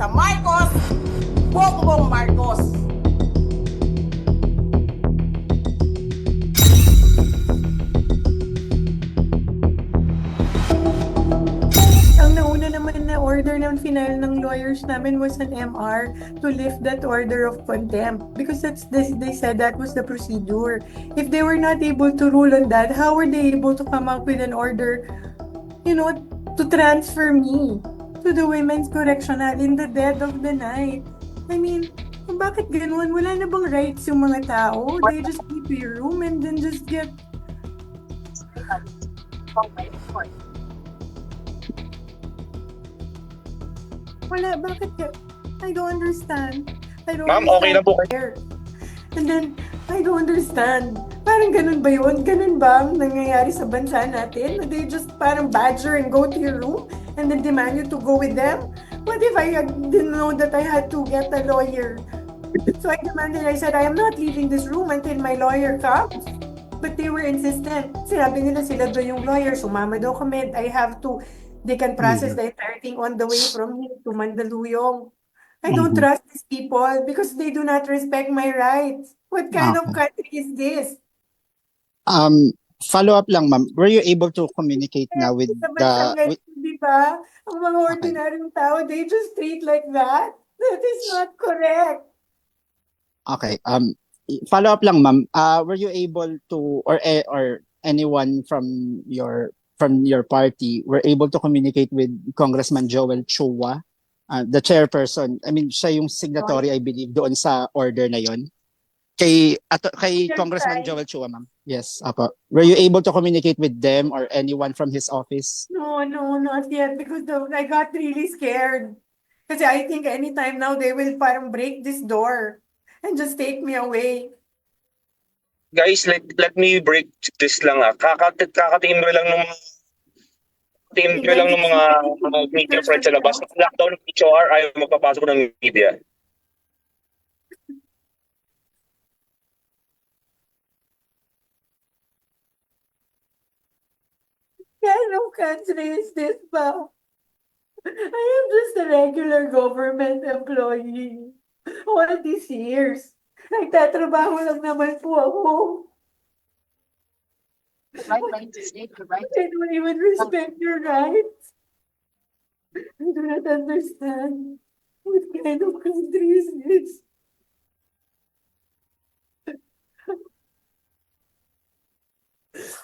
sa Marcos, Bongbong Marcos. Ang nauna naman na order ng final ng lawyers namin was an MR to lift that order of contempt because they said that was the procedure. If they were not able to rule on that, how were they able to come up with an order, to transfer me to the women's correctional in the dead of the night? I mean, bakit ganun? Wala na bang rights yung mga tao? They just keep your room and then just get... Wala, bakit ka? I don't understand. I don't Ma'am, okay na po understand. And then, I don't understand. Parang ganun ba yun? Ganun ba ang nangyayari sa bansa natin? They just parang badger and go to your room and then demand you to go with them? What if I didn't know that I had to get a lawyer? So I demanded, I said, I am not leaving this room until my lawyer comes. But they were insistent. Sinabi nila sila daw yung lawyer, sumama daw kami. They can process the entire thing on the way from here to Mandaluyong. I don't trust these people because they do not respect my rights. What kind of country is this? Follow up lang, ma'am. Were you able to communicate now with Sa bansang the ganito, di ba? Ang mga Okay. ordinaryong tao, they just treat like that. That is not correct. Okay. Follow up lang, ma'am. Were you able to or anyone from your party were able to communicate with Congressman Joel Chua, the chairperson? I mean, siya yung signatory, I believe, doon sa order na yon. Kay Yes, Congressman right. Joel Chua, ma'am. Yes, apo. Were you able to communicate with them or anyone from his office? No, not yet because I got really scared. Kasi I think anytime now they will parang break this door and just take me away. guys, let me break this lang kakatingin mo lang ng mga media friends sa labas. Lockdown ng HOR, ayaw magpapasok ng media. Kind of country is this ba? I am just a regular government employee. All these years. Nagtatrabaho lang naman po ako. They don't even respect your rights. I do not understand. What kind of country is this?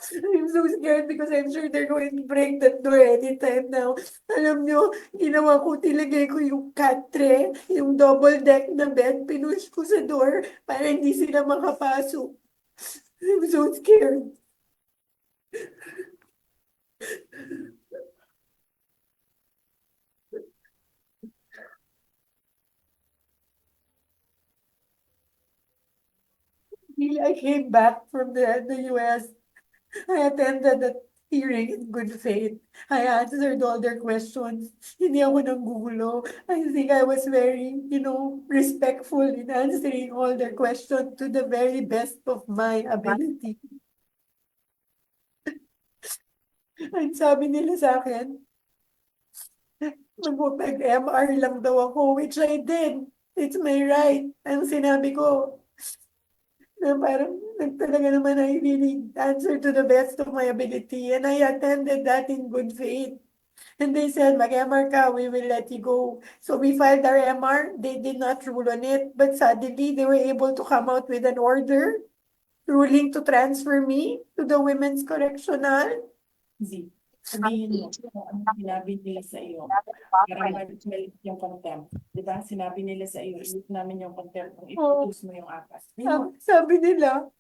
I'm so scared because I'm sure they're going to break that door anytime now. Alam nyo, ginawa ko, tilagay ko yung katre, yung double deck na bed, pinush ko sa door para hindi sila makapasok. I'm so scared. I came back from the US. I attended the hearing in good faith. I answered all their questions. Hindi ako nanggugulo. I think I was very, respectful in answering all their questions to the very best of my ability. Ang sabi nila sa akin, mag-MR lang daw ako, which I did. It's my right. Ang sinabi ko, na parang talaga naman I really answered to the best of my ability and I attended that in good faith. And they said, mag-MR ka, we will let you go. So we filed our MR. They did not rule on it. But suddenly, they were able to come out with an order ruling to transfer me to the Women's Correctional. Z, sabihin mo, ano sinabi nila sa iyo para ma-delete yung contempt. Di ba? Sinabi nila sa iyo, delete namin yung contempt kung i-produce mo yung akas. Sabi nila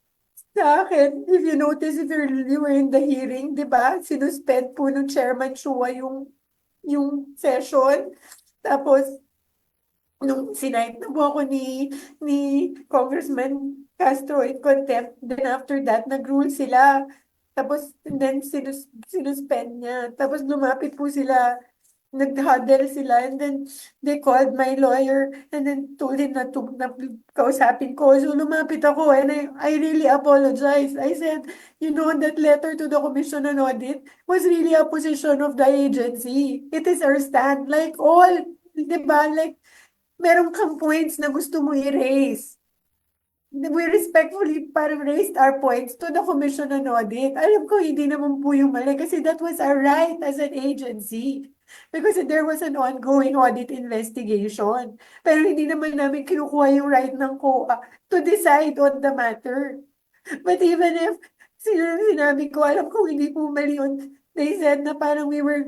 sa akin, if you notice, if you were in the hearing, di ba, sinuspend po ng Chairman Chua yung session. Tapos, nung sinight na po ako ni Congressman Castro in contempt, then after that, nag-rule sila. Tapos, then sinuspend niya. Tapos, lumapit po sila, nag-huddle sila, and then they called my lawyer, and then told him na kausapin ko. So, lumapit ako, and I really apologize. I said, that letter to the Commission on Audit was really a position of the agency. It is our stand, like all di ba? Like, meron kang points na gusto mo i-raise. We respectfully parang raised our points to the Commission on Audit. Alam ko, hindi naman po yung mali kasi that was our right as an agency. Because there was an ongoing audit investigation. Pero hindi naman namin kinukuha yung right ng COA to decide on the matter. But even if sinabi ko, alam ko hindi po mali yun. They said na parang we were,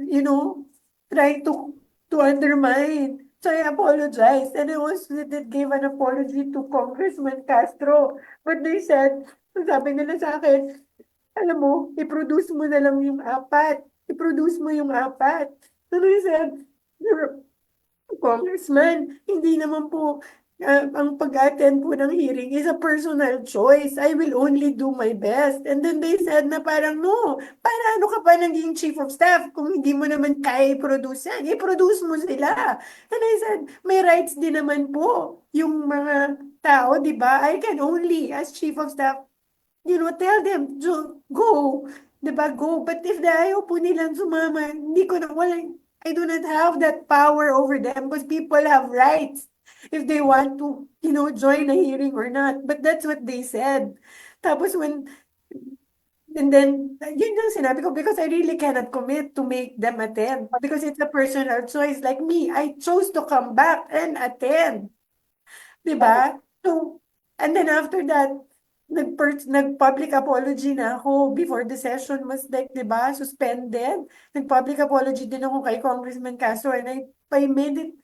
trying to undermine. So I apologized. And I also did give an apology to Congressman Castro. But they said, sabi nila sa akin, alam mo, i-produce mo na lang yung apat. I-produce mo yung apat. So they said, Congressman, hindi naman po ang pag-attend po ng hearing is a personal choice. I will only do my best. And then they said na parang, no, para ano ka pa naging chief of staff kung hindi mo naman kaya i-produce yan? I-produce mo sila. And I said, may rights din naman po yung mga tao, di ba? I can only, as chief of staff, tell them to go. Diba? Go. But if ayaw po nilang sumama, hindi ko na, I do not have that power over them because people have rights if they want to, join a hearing or not. But that's what they said. Tapos and then, yun yung sinabi ko because I really cannot commit to make them attend because it's a personal choice. Like me, I chose to come back and attend. Diba? So, and then after that, nag-public apology na ako before the session was like, di ba, suspended. Nag-public apology din ako kay Congressman Castro and I made it,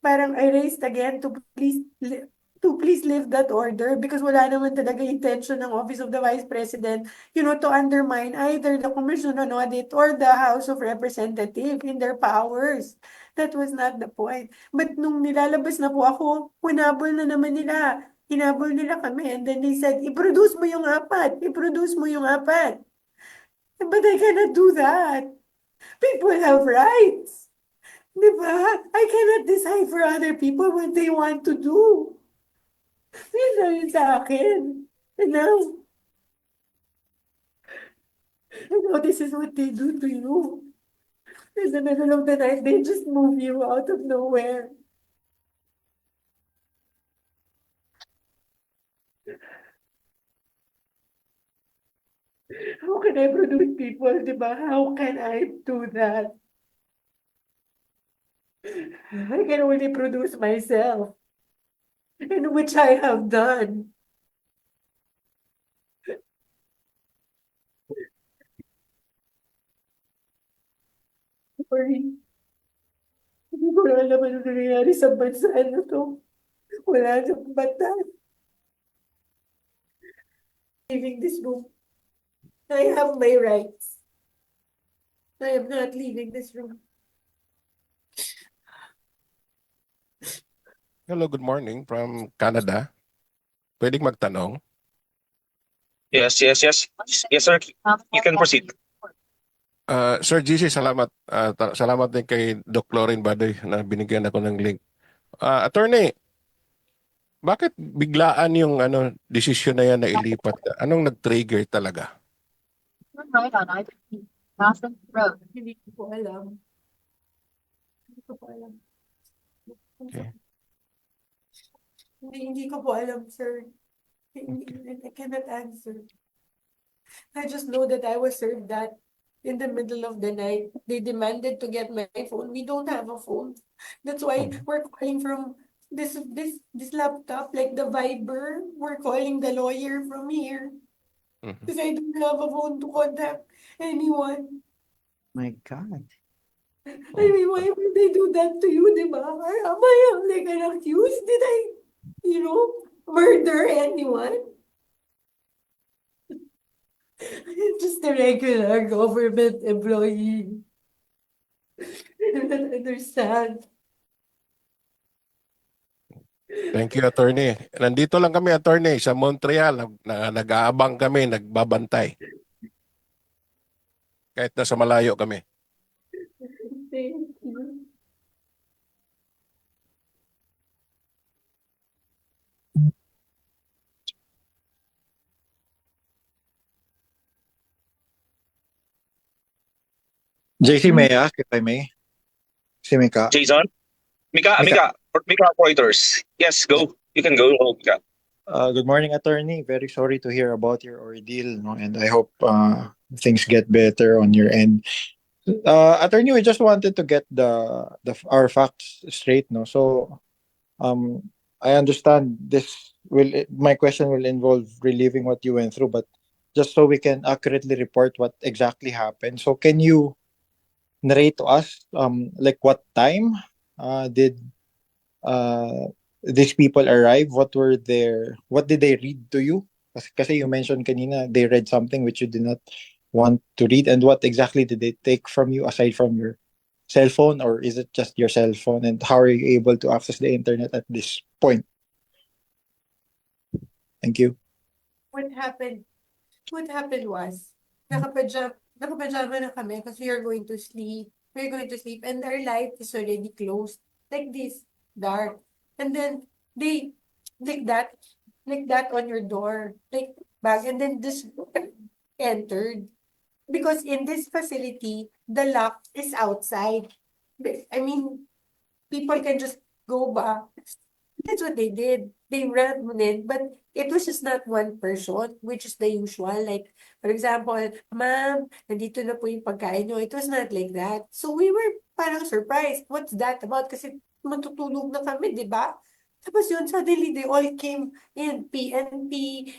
parang I raised again to please leave that order because wala naman talaga intention ng Office of the Vice President, to undermine either the Commission on Audit or the House of Representatives in their powers. That was not the point. But nung nilalabas na po ako, hinabol na naman nila. Hinabol nila kami. And then they said, i-produce mo yung apat. I-produce mo yung apat. But I cannot do that. People have rights. Diba? I cannot decide for other people what they want to do. Yun lang yun sa akin. And now this is what they do to you. In the middle of the night, they just move you out of nowhere. How can I produce people, diba? How can I do that? I can only produce myself. And which I have done. Sorry. Hindi ko na alam ano nangyayari sa bansa na to. Wala sa batas. Leaving this room. I have my rights. I am not leaving this room. Hello, good morning from Canada. Pwedeng magtanong? Yes. Yes, sir. You can proceed. Sir GC, salamat. Salamat din kay Doc Lauren Badoy na binigyan ako ng link. Attorney, bakit biglaan yung desisyon na yan na ilipat? Anong nag-trigger talaga? Right on I-15 Dawson Road. Hindi ko po alam. Hindi ko po alam. Okay. Hindi ko po alam, sir. I cannot answer. I just know that I was served that in the middle of the night. They demanded to get my phone. We don't have a phone. That's why we're calling from this laptop, like the Viber. We're calling the lawyer from here. Mhm. Because I don't have a phone to contact anyone. My God. I mean, why would they do that to you, di ba? Am I like an accused? Did I, murder anyone? I'm just a regular government employee. I don't understand. Thank you, attorney. Nandito lang kami, attorney, sa Montreal. Nag-aabang kami, nagbabantay. Kahit nasa malayo kami. Thank you. JC, may I ask if I may? Si Mika. Jason? Mika Reuters. Yes, go. You can go, Mika. Good morning, attorney. Very sorry to hear about your ordeal, no? And I hope things get better on your end. Attorney, we just wanted to get the our facts straight, no? So, I understand my question will involve reliving what you went through, but just so we can accurately report what exactly happened. So, can you narrate to us, like what time did uh these people arrive? What did they read to you? Kasi you mentioned kanina they read something which you did not want to read, and what exactly did they take from you aside from your cell phone, or is it just your cell phone, and how are you able to access the internet at this point? Thank you. What happened? What happened was, nakapajama na kami because we are going to sleep. We're going to sleep and our light is already closed. Like this, dark. And then they like that on your door. Like back and then this entered. Because in this facility, the lock is outside. I mean, people can just go back. That's what they did. They ran in, but it was just not one person, which is the usual. Like, for example, ma'am, nandito na po yung pagkain nyo. It was not like that. So we were parang surprised. What's that about? Kasi matutulog na kami, di ba? Tapos yun, suddenly they all came in, PNP,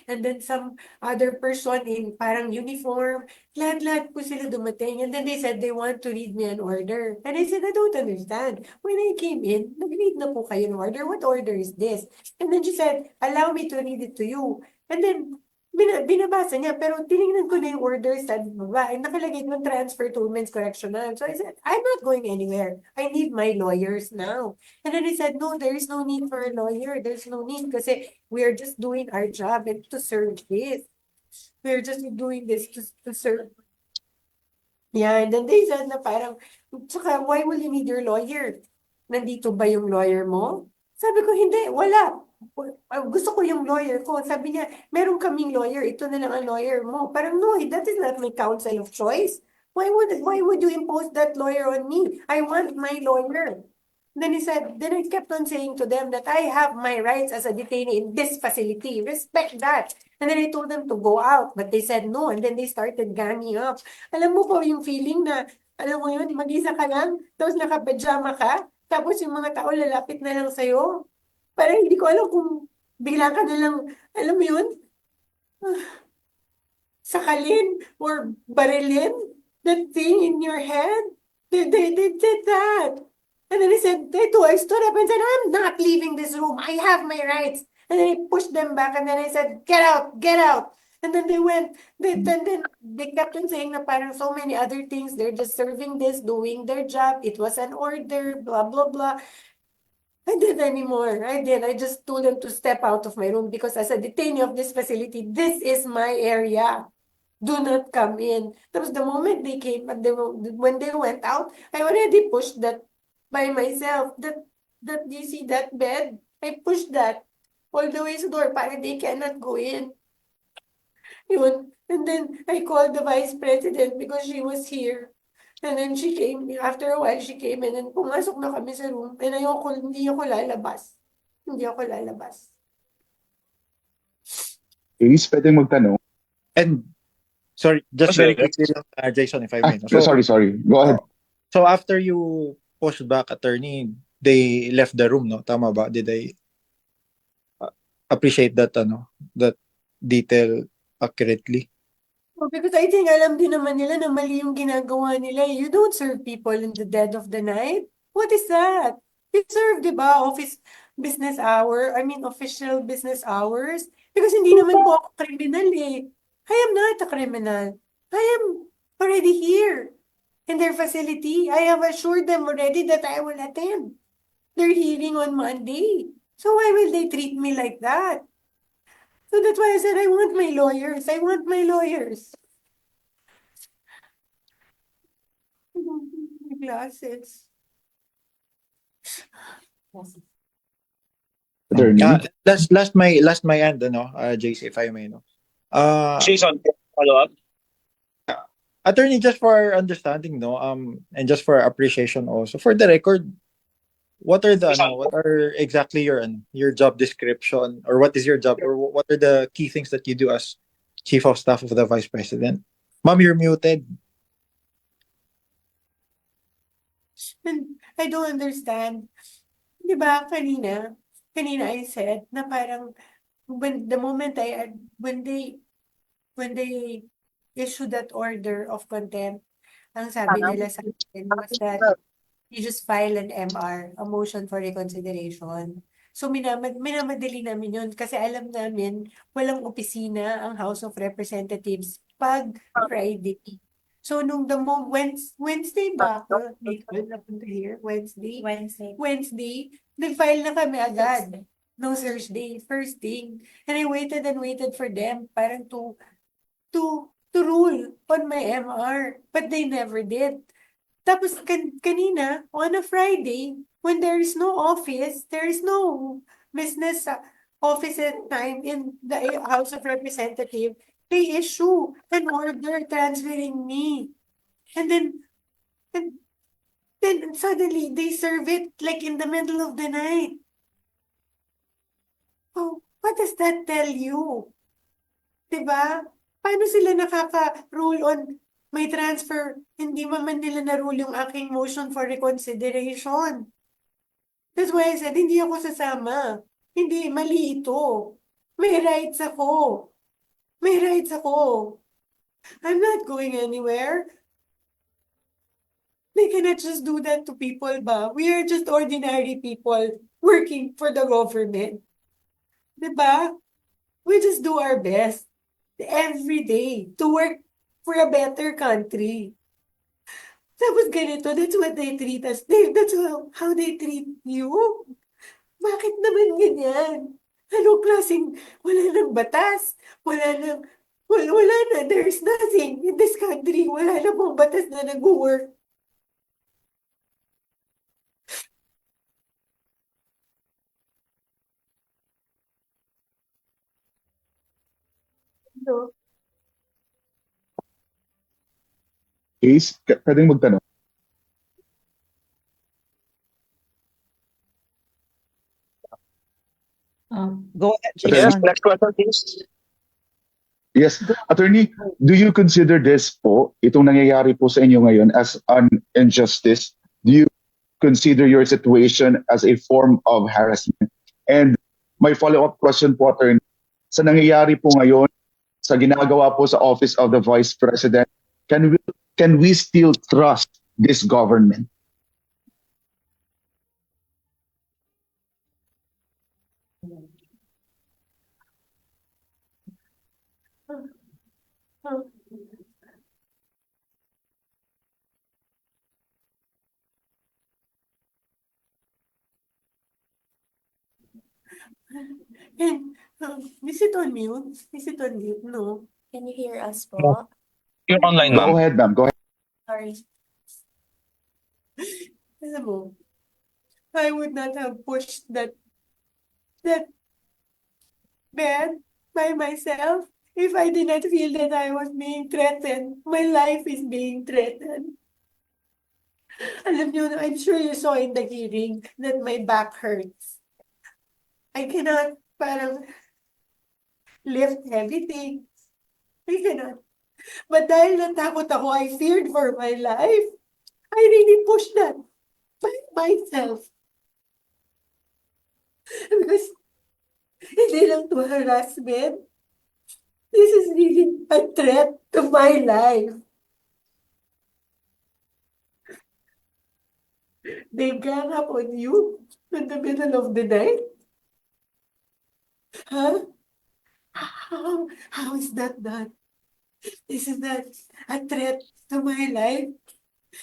and then some other person in parang uniform. Lahat-lahat po sila dumating. And then they said they want to read me an order. And I said, I don't understand. When I came in, nag-read na po kayo ng order. What order is this? And then she said, allow me to read it to you. And then, binabasa niya, pero tinignan ko na yung order sa baba. And nakalagay doon, transfer to Women's Correctional. So I said, I'm not going anywhere. I need my lawyers now. And then he said, no, there is no need for a lawyer. There's no need kasi we are just doing our job and to serve this. We are just doing this to serve. Yeah, and then they said na parang, tsaka, why will you need your lawyer? Nandito ba yung lawyer mo? Sabi ko, hindi, wala. Gusto ko yung lawyer ko. Sabi niya, meron kaming lawyer, ito na lang ang lawyer mo. Parang, no, that is not my counsel of choice. Why would you impose that lawyer on me? I want my lawyer. Then he said, then I kept on saying to them that I have my rights as a detainee in this facility. Respect that. And then I told them to go out, but they said no. And then they started ganging up. Alam mo po yung feeling na, alam mo yun, mag-isa ka lang, tapos nakapajama ka, tapos yung mga tao lalapit na lang sa'yo. Parang hindi ko alam kung bigla ka na lang, alam mo yun, sakalin or barilin that thing in your head. They did that. And then I stood up and said, I'm not leaving this room. I have my rights. And then I pushed them back and then I said, get out, get out. And then they went, then they kept on saying na parang so many other things. They're just serving this, doing their job. It was an order, blah, blah, blah. I didn't anymore. I just told them to step out of my room because as a detainee of this facility, this is my area. Do not come in. Tapos the moment they came, when they went out, I already pushed that by myself. That you see that bed? I pushed that all the way to the door para they cannot go in. Yun. And then I called the vice president because she was here. And then she came, after a while, she came in and pumasok na kami sa room. And hindi ako lalabas. Hindi ako lalabas. Ace, pwede magtanong? And sorry, just very quickly, Jason, if I may. Sorry. Go ahead. So after you pushed back, attorney, they left the room, no? Tama ba? Did I appreciate that that detail accurately? Oh, because I think alam din naman nila na mali yung ginagawa nila. You don't serve people in the dead of the night. What is that? You serve, di ba, official business hours. Because hindi naman po ako criminal eh. I am not a criminal. I am already here in their facility. I have assured them already that I will attend their hearing on Monday. So why will they treat me like that? So that's why I said, I want my lawyers. I want my lawyers. I don't need my glasses. Attorney? Last my end, JC, if I may, no. Jason, follow up. Attorney, just for our understanding, no, and just for our appreciation also, for the record, what are what are exactly your job description, or what is your job, or what are the key things that you do as Chief of Staff of the Vice President? Ma'am, you're muted. And I don't understand. Di ba, kanina I said na parang the moment when they issue that order of contempt, ang sabi nila sa akin was that you just file an MR, a motion for reconsideration. So minamadali namin yun kasi alam namin walang opisina ang House of Representatives pag Friday. So nung Wednesday ba ako? Napunta here? Wednesday? Wednesday, nag-file na kami agad. No Thursday, first thing. And I waited and waited for them parang to rule on my MR. But they never did. Tapos kanina, on a Friday, when there is no office, there is no business office at time in the House of Representatives, they issue an order transferring me. And then suddenly they serve it like in the middle of the night. Oh, what does that tell you? Diba? Paano sila nakaka-rule on may transfer? Hindi man nila na-rule yung aking motion for reconsideration. That's why I said, hindi ako sasama. Hindi, mali ito. May rights ako. May rights ako. I'm not going anywhere. They cannot just do that to people ba? We are just ordinary people working for the government. Diba? We just do our best every day to work for a better country. Tapos ganito, that's what they treat us. That's how they treat you. Bakit naman ganyan? Anong klaseng, wala nang batas, wala na, there's nothing in this country, wala na pong batas na nag-work. No. Ace, pwedeng magtanong. Go ahead, Yes, Jason. next question, please. Yes, Attorney, do you consider this po, itong nangyayari po sa inyo ngayon as an injustice? Do you consider your situation as a form of harassment? And my follow-up question po, Attorney, sa nangyayari po ngayon, sa ginagawa po sa Office of the Vice President, can we still trust this government? And, is it on mute? Is it on mute? No. Can you hear us po? You're online, Go ma'am. ahead, ma'am. Go ahead. Sorry. Alam mo, I would not have pushed that bed by myself if I did not feel that I was being threatened. My life is being threatened. Alam niyo, I'm sure you saw in the hearing that my back hurts. I cannot parang lift heavy things. I cannot. But dahil natakot ako, I feared for my life. I really pushed that by myself. Because hindi lang to harassment. This is really a threat to my life. They gang up on you in the middle of the night. Huh? How is that done? This is not a threat to my life.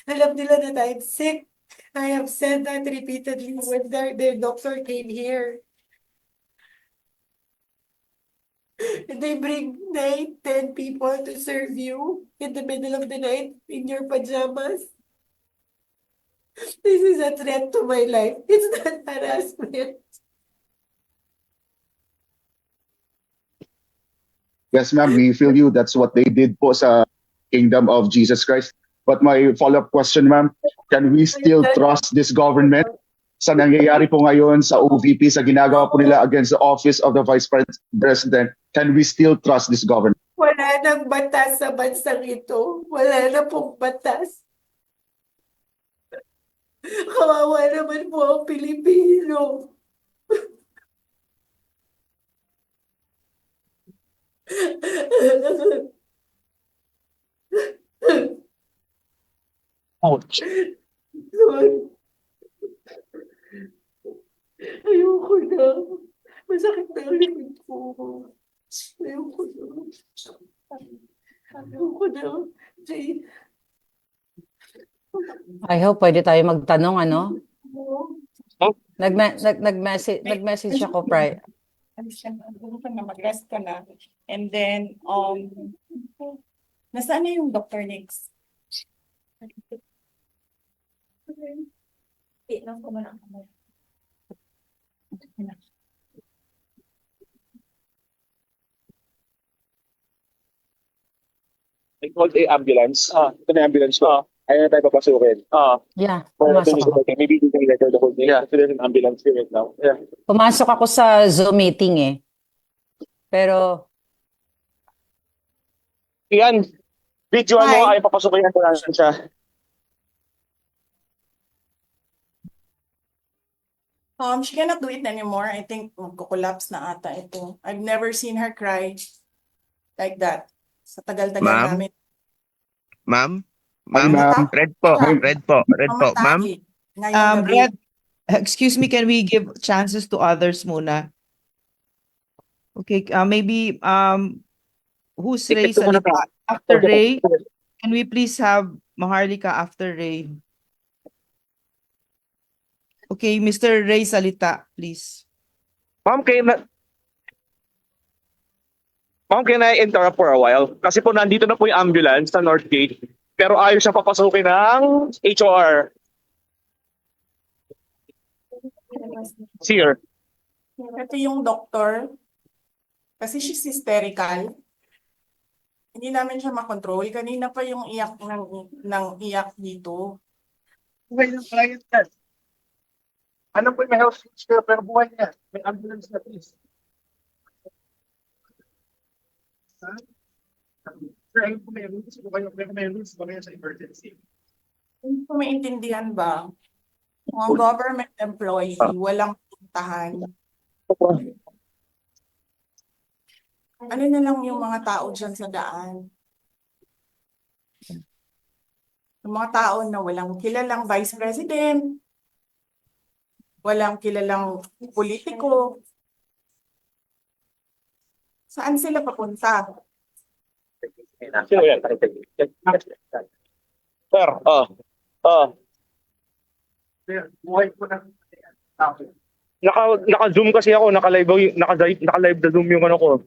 Alam nila that I'm sick. I have said that repeatedly when their doctor came here. And they bring 9, 10 people to serve you in the middle of the night in your pajamas. This is a threat to my life. It's not harassment. Yes, ma'am, we feel you. That's what they did po sa Kingdom of Jesus Christ. But my follow-up question, ma'am, can we still trust this government? sa nangyayari po ngayon sa OVP, sa ginagawa po nila against the office of the President, can we still trust this government? Wala nang batas sa bansang ito. Wala na pong batas. Kawawa naman po ang Pilipino. Ouch. Ayoko na. Masakit na ang likod ko. Ayoko na. Ayoko na. Jay. I hope pwede tayo magtanong, ano? Oh. Nag-message ako, Alis ka na, mag-rest ka na. And then, nasaan na yung Dr. Nix? I called a ambulance. Ito na ambulance ko. Ayaw na tayo papasukin. Yeah, pumasok ako. Maybe you can record the whole thing. Yeah. There's an ambulance here right now. Yeah. Pumasok ako sa Zoom meeting eh. Pero, Ian, video mo Hi. ayaw papasukin yung ambulance siya. She cannot do it anymore. I think magko-collapse na ata ito. I've never seen her cry like that. Sa tagal-tagal Ma'am? namin. Ma'am? Ay, Ma'am? ma'am. Red po. Red po. Red po. Ma'am? Mamatake. Ngayong gabi. Red, excuse me, can we give chances to others muna? Okay, maybe who's Ray Ito muna Salita? After Ray, can we please have Maharlika after Ray? Okay, Mr. Ray Salita, please. Ma'am, can I interrupt for a while? Kasi po nandito na po yung ambulance sa North Gate. Pero ayaw siya papasukin ng HOR. Sir. Ito yung doktor. Kasi she's hysterical. Hindi namin siya makontrol. Kanina pa yung iyak ng iyak dito. Buhay ng client yan. Ano po yung may health care pero buhay niya. May ambulance na please. Sir, ayun po may rules. May rules ba ngayon sa emergency? Hindi ko maintindihan ba? Mga government employee, walang puntahan. Ano na lang yung mga tao dyan sa daan? Yung mga tao na walang kilalang vice president, walang kilalang politiko. Saan sila papunta? Sino yan? Sir, buhay po ng naka-zoom kasi ako, naka-live na zoom yung ano ko.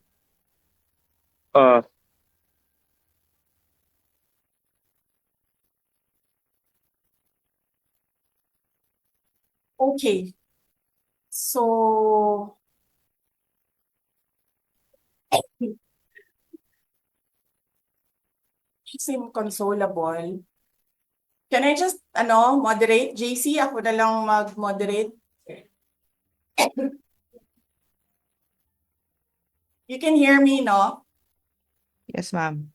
Okay. So, she seem consolable. Can I just, moderate? JC, ako na lang mag-moderate. You can hear me, no? Yes, ma'am.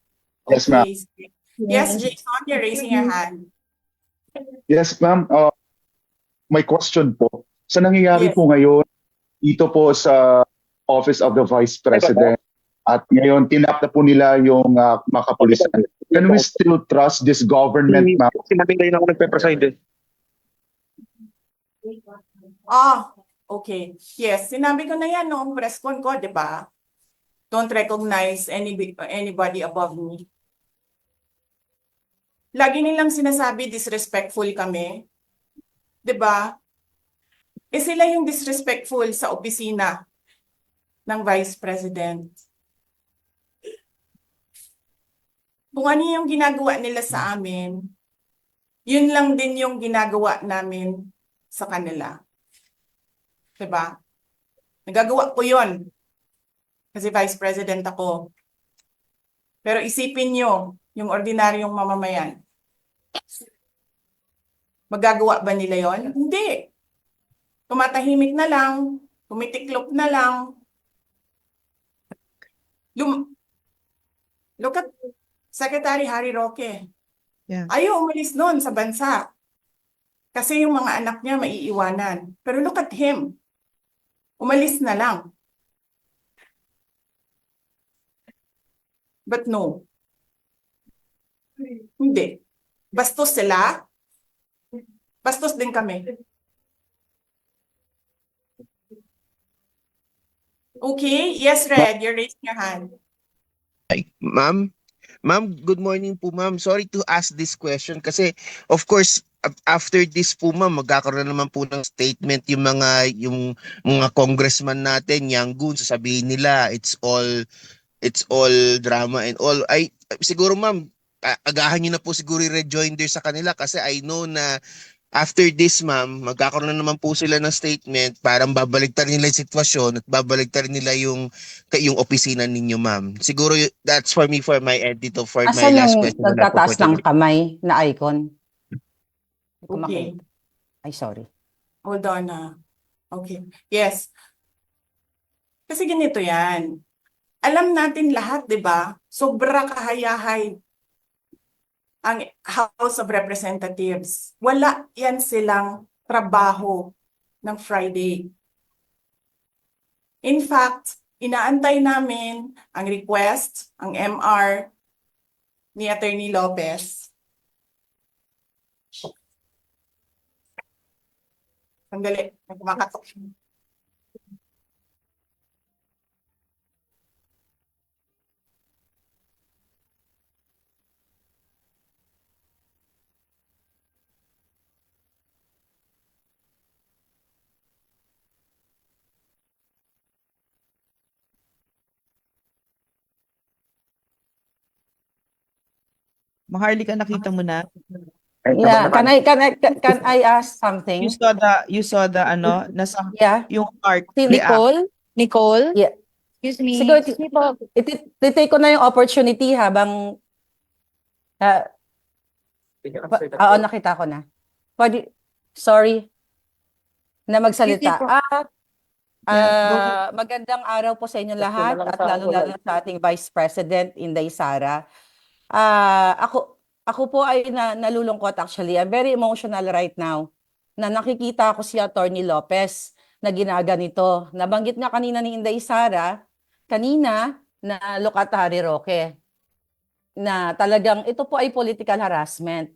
Yes, ma'am. Okay. Yes, Jason, you're raising your hand. Yes, ma'am. My question po, sa nangyayari Yes. po ngayon dito po sa Office of the Vice President at ngayon tinap na po nila yung mga kapulisan. Can we still trust this government, ma'am? Sinabi kayo na ako nagpe-preside. Okay. Yes, sinabi ko na yan noong press con ko, di ba? Don't recognize anybody above me. Lagi nilang sinasabi disrespectful kami. Di ba? Sila yung disrespectful sa opisina ng Vice President. Kung ano yung ginagawa nila sa amin, yun lang din yung ginagawa namin sa kanila. Diba? Nagagawa ko yun. Kasi Vice President ako. Pero isipin nyo, yung ordinaryong mamamayan. Magagawa ba nila yon? Hindi. tumatahimik na lang, tumitiklop na lang. Look at Secretary Harry Roque. Yeah. Ayaw umalis noon sa bansa. Kasi yung mga anak niya maiiwanan. Pero look at him. Umalis na lang. But no. Hindi. Bastos sila. Bastos din kami. Okay? Yes, Red. You're raising your hand. Ma'am? Ma'am, good morning po ma'am. Sorry to ask this question kasi of course after this po ma'am magkakaroon naman po ng statement yung mga congressman natin, Yang Gun, sasabihin nila it's all drama and all. Ay siguro ma'am, agahan niyo na po siguro i-rejoinder sa kanila kasi I know na after this, ma'am, magkakaroon na naman po sila ng statement, parang babaligtad nila yung sitwasyon at babaligtad nila yung opisina ninyo, ma'am. Siguro that's for me, for my edito, for my Asan last yung question na lang po for nagtataas ng today. kamay na icon? Hindi ko Okay. makita. Ay, sorry. Hold on na. Okay. Yes. Kasi ganito yan. Alam natin lahat, di ba? Sobra kahayahay ang House of Representatives. Wala yan silang trabaho ng Friday. In fact, inaantay namin ang request, ang MR ni Attorney Lopez. Sandali, may kumakatok. Maharlika, nakita mo na? Yeah, can I ask something? You saw the ano, nasa Yeah. yung heart Si react. Nicole? Yeah. Excuse me. Siguro, Excuse me po. ititake ko na yung opportunity habang oo, nakita ko na. Sorry na magsalita. Sige po. Magandang araw po sa inyo lahat at lalo-lalo sa ating Vice President Inday Sara. Ako po ay nalulungkot actually. I'm very emotional right now na nakikita ko si Attorney Lopez na ginaganito. Nabanggit nga kanina ni Inday Sara, kanina na Locatari Roque, na talagang ito po ay political harassment.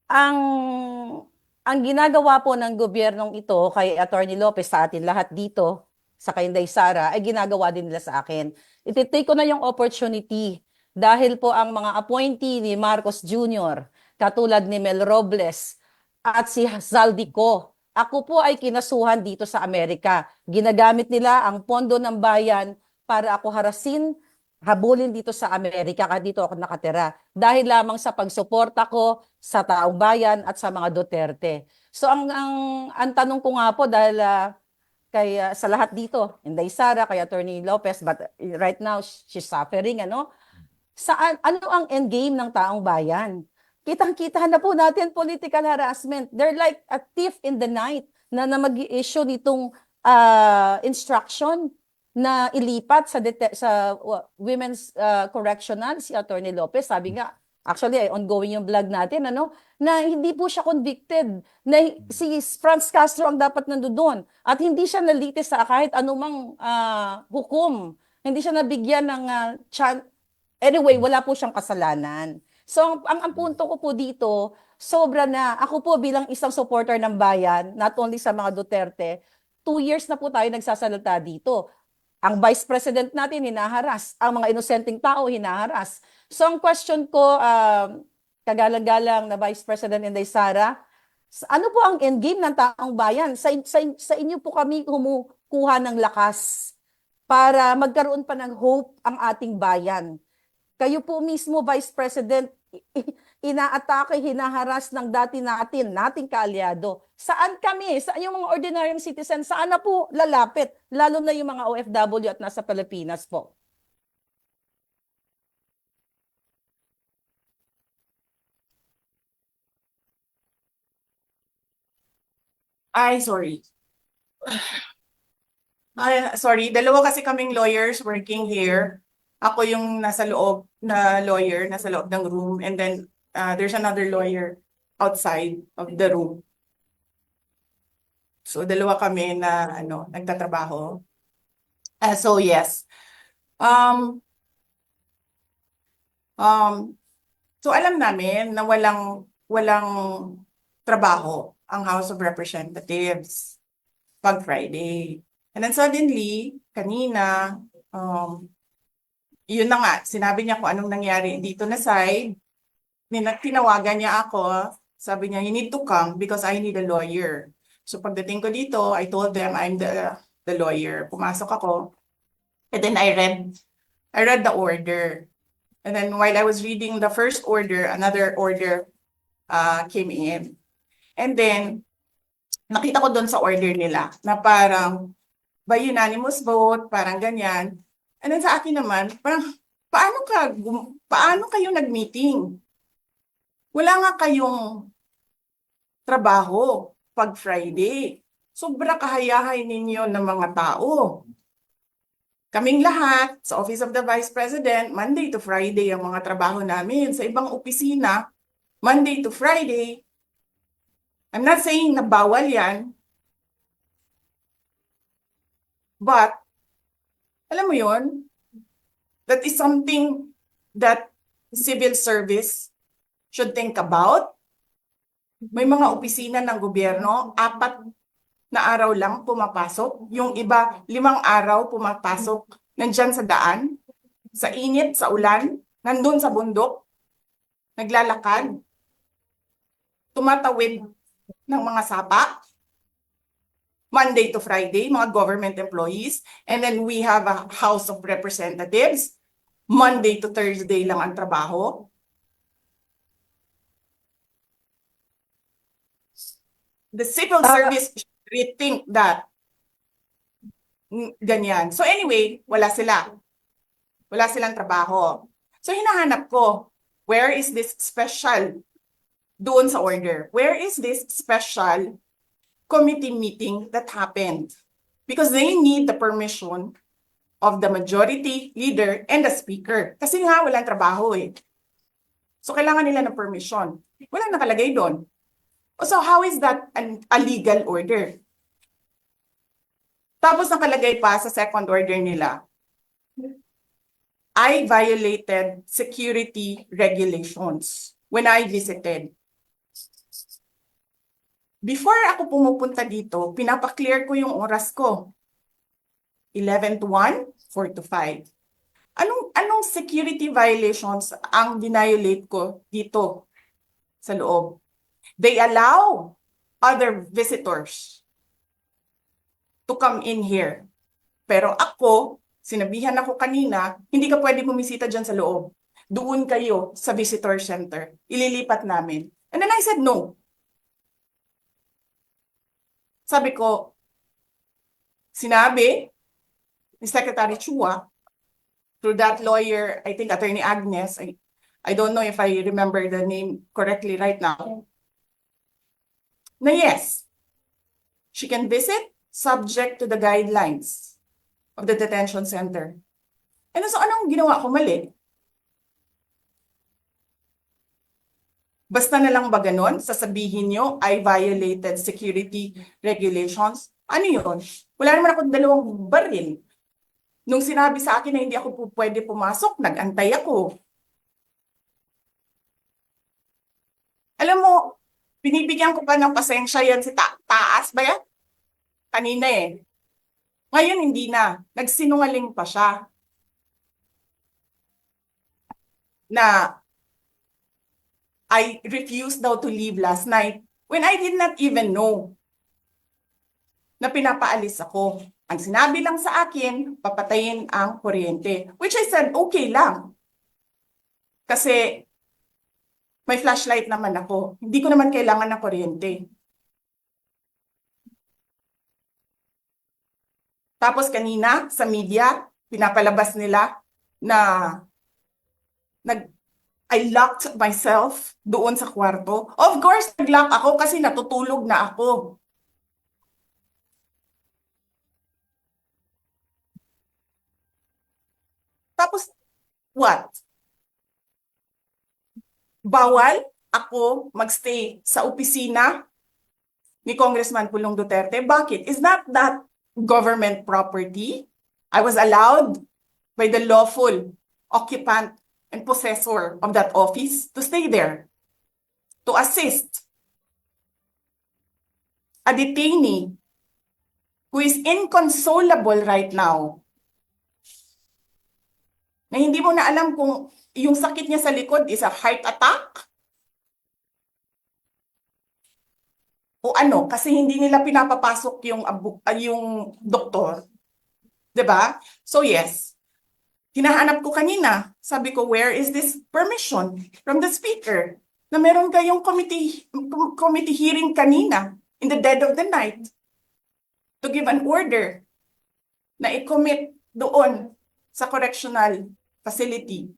Ang ginagawa po ng gobyernong ito kay Attorney Lopez sa atin lahat dito, sa kay Inday Sara, ay ginagawa din nila sa akin. Ititake ko na yung opportunity dahil po ang mga appointee ni Marcos Jr., katulad ni Mel Robles at si Zaldico, ako po ay kinasuhan dito sa Amerika. Ginagamit nila ang pondo ng bayan para ako harasin, habulin dito sa Amerika, dito ako nakatira. Dahil lamang sa pagsuporta ko sa taong bayan at sa mga Duterte. So ang tanong ko nga po dahil sa lahat dito, Inday Sara, kay Attorney Lopez, but right now she's suffering, ano? Ano ang endgame ng taong bayan? Kitang-kita na po natin political harassment. They're like a thief in the night na mag-i-issue nitong instruction na ilipat sa Women's Correctional si Attorney Lopez. Sabi nga, actually ongoing yung vlog natin, ano, na hindi po siya convicted, na si Franz Castro ang dapat nandoon at hindi siya nalitis sa kahit anumang hukom. Hindi siya nabigyan ng anyway, wala po siyang kasalanan. So ang punto ko po dito, sobra na. Ako po bilang isang supporter ng bayan, not only sa mga Duterte, 2 years na po tayo nagsasalita dito. Ang Vice President natin hinaharas, ang mga inosenteng tao hinaharas. So ang question ko, kagalang-galang na Vice President Inday Sara, ano po ang endgame ng taong bayan? Sa inyo po kami kumukuha ng lakas para magkaroon pa ng hope ang ating bayan. Kayo po mismo, Vice President, inaatake, hinaharas ng nating kaalyado. Saan kami? Saan yung mga ordinaryong citizen? Saan na po lalapit? Lalo na yung mga OFW at nasa Pilipinas po. Ay, sorry. Ay, sorry. Dalawa kasi kaming lawyers working here. Ako yung nasa loob na lawyer, nasa loob ng room. And then there's another lawyer outside of the room. So dalawa kami na nagtatrabaho. So yes. So alam namin na walang trabaho ang House of Representatives pag Friday. And then suddenly, kanina, yun na nga, sinabi niya kung anong nangyari dito na side. Tinawagan niya ako, sabi niya, you need to come because I need a lawyer. So pagdating ko dito, I told them I'm the lawyer. Pumasok ako. And then I read the order. And then while I was reading the first order, another order came in. And then, nakita ko doon sa order nila na parang by unanimous vote, parang ganyan. And then sa akin naman, parang paano kayo nag-meeting? Wala nga kayong trabaho pag Friday. Sobra kahayahay ninyo ng mga tao. Kaming lahat sa Office of the Vice President, Monday to Friday ang mga trabaho namin. Sa ibang opisina, Monday to Friday. I'm not saying na bawal yan. But, alam mo yon, that is something that civil service should think about. May mga opisina ng gobyerno, 4 na araw lang pumapasok. Yung iba, 5 araw pumapasok. Nandyan sa daan, sa init, sa ulan, nandun sa bundok, naglalakad, tumatawid ng mga sapa. Monday to Friday, mga government employees. And then we have a House of Representatives. Monday to Thursday lang ang trabaho. The civil service should rethink that. Ganyan. So anyway, wala sila. Wala silang trabaho. So hinahanap ko, where is this special doon sa order? Where is this special committee meeting that happened? Because they need the permission of the majority leader and the speaker. Kasi nga, walang trabaho eh. So kailangan nila ng permission. Walang nakalagay doon. So how is that a legal order? Tapos nakalagay pa sa second order nila, I violated security regulations when I visited. Before ako pumupunta dito, pinapaklear ko yung oras ko. 11 to 1, 4 to 5. Anong security violations ang violate ko dito sa loob? They allow other visitors to come in here. Pero ako, sinabihan ako kanina, hindi ka pwede bumisita dyan sa loob. Doon kayo sa visitor center. Ililipat namin. And then I said no. Sabi ko, sinabi ni Secretary Chua, through that lawyer, I think Attorney Agnes, I don't know if I remember the name correctly right now, na yes, she can visit subject to the guidelines of the detention center. And so anong ginawa ko mali? Basta na lang ba ganon? Sasabihin nyo, I violated security regulations? Ano yun? Wala naman akong 2 baril. Nung sinabi sa akin na hindi ako pwede pumasok, nag-antay ako. Alam mo, binibigyan ko pa ng pasensya yan si Taas ba yan? Kanina eh. Ngayon hindi na. Nagsinungaling pa siya. Na I refused daw to leave last night when I did not even know na pinapaalis ako. Ang sinabi lang sa akin, papatayin ang kuryente. Which I said, okay lang. Kasi may flashlight naman ako. Hindi ko naman kailangan ng kuryente. Tapos kanina sa media, pinapalabas nila na I locked myself doon sa kwarto. Of course, nag-lock ako kasi natutulog na ako. Tapos, what? Bawal ako magstay sa opisina ni Congressman Pulong Duterte. Bakit? Is not that government property? I was allowed by the lawful occupant and possessor of that office to stay there, to assist a detainee who is inconsolable right now, na hindi mo na alam kung yung sakit niya sa likod is a heart attack o ano, kasi hindi nila pinapapasok yung doktor. 'Di ba? So yes, hinahanap ko kanina, sabi ko, where is this permission from the speaker na meron kayong committee hearing kanina in the dead of the night to give an order na i-commit doon sa correctional facility.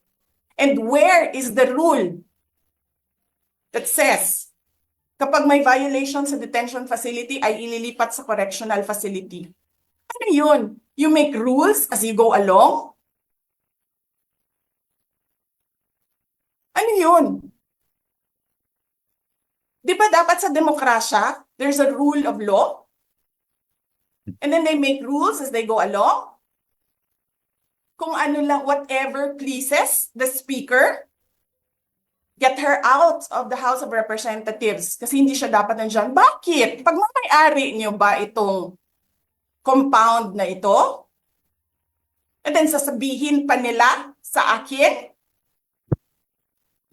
And where is the rule that says kapag may violation sa detention facility ay ililipat sa correctional facility? Ano yun? You make rules as you go along? Ano yun? Di ba dapat sa demokrasya, there's a rule of law? And then they make rules as they go along? Kung ano lang, whatever pleases the speaker, get her out of the House of Representatives kasi hindi siya dapat nandiyan. Bakit? Pagmamayari niyo ba itong compound na ito? And then sasabihin pa nila sa akin